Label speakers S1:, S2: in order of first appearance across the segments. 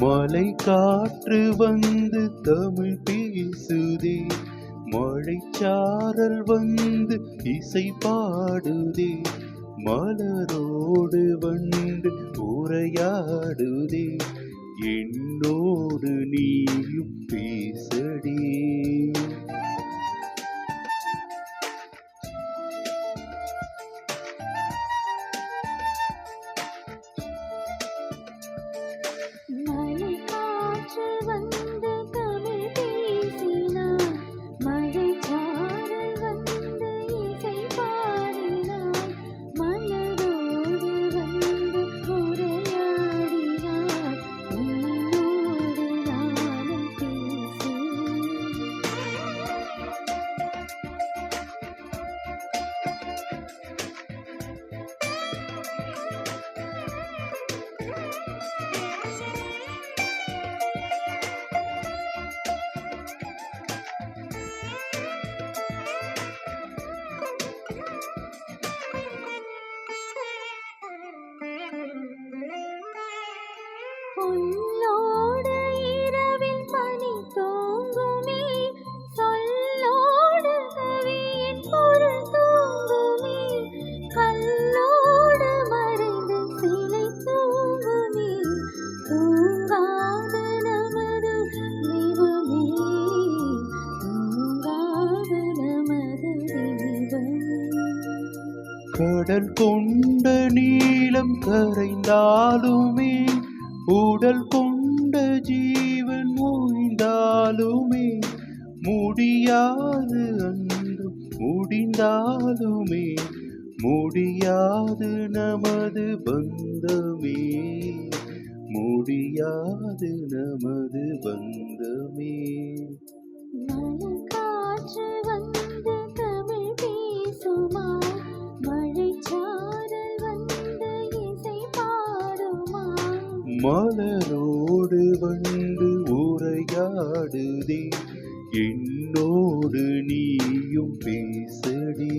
S1: மலை காற்று வந்து தமிழ் பேசுதே, மழைச்சாரல் வந்து இசை பாடுதே, மலரோடு வந்து உரையாடுதே, என்னோடு நீயும் பேசடே.
S2: சொல்லோடு இரவில் பனி தூங்குமே, சொல்லோடு கவியின் பொருள் தூங்குமே, கல்லோடு மறைந்து சிலை தூங்குமே, தூங்காத நமது தெய்வமே, தூங்காத நமது தெய்வமே.
S1: கடல் கொண்ட நீளம் கரைந்தாலுமே, உடல் கொண்ட ஜீவன் ஓய்ந்தாலுமே, முடியாது அன்று முடிந்தாலுமே, முடியாது நமது பந்தமே, முடியாது நமது பந்தமே.
S2: காற்று வந்து தமிழ் பேசுமா, மழைச்சாரல் வந்து இசை பாடுமா,
S1: மலரோடு வந்து உரையாடுதே, என்னோடு நீயும் பேசடே.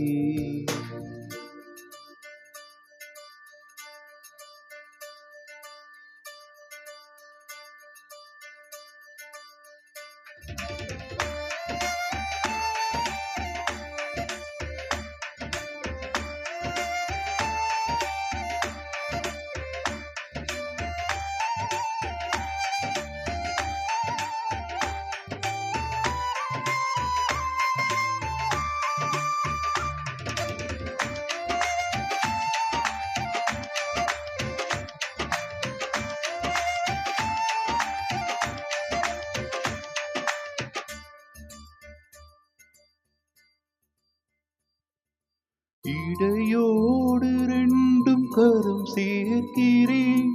S1: இடையோடு ரெண்டும் கரம் சேர்க்கிறேன்,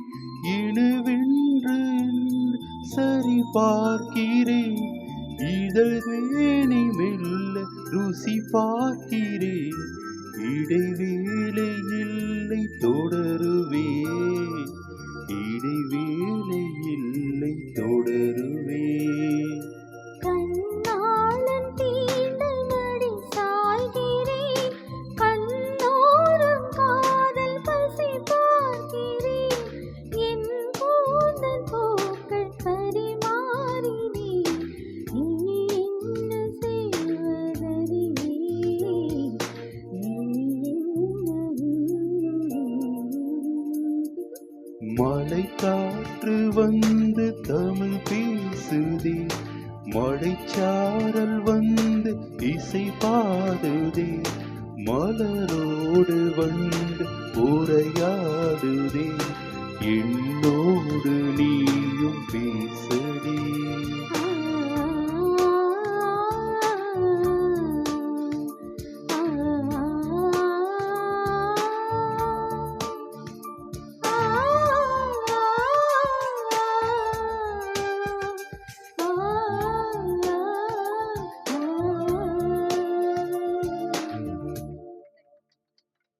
S1: இணுவென்று சரி பார்க்கிறேன், இதழ் வேணி மெல்ல ருசி பார்க்கிறேன், இடைவேளை இல்லை தொடருவேன், இடைவேளை இல்லை தொடருவேன்.
S2: கண்ணாளன் தீண்டமடி சாய்கிறேன், கண்ணோரம் காதல் பசி பார்க்கிறேன், என் கூந்தல் பூக்கள் பரிமாறினேன், இனி என்ன செய்வதறியேன்,
S1: மலை காற்று வந்து தமிழ் பேசுதே, மழைச்சாரல் வந்து இசை பாடுதே, மலரோடு வந்து உரையாடுதே, என்னோடு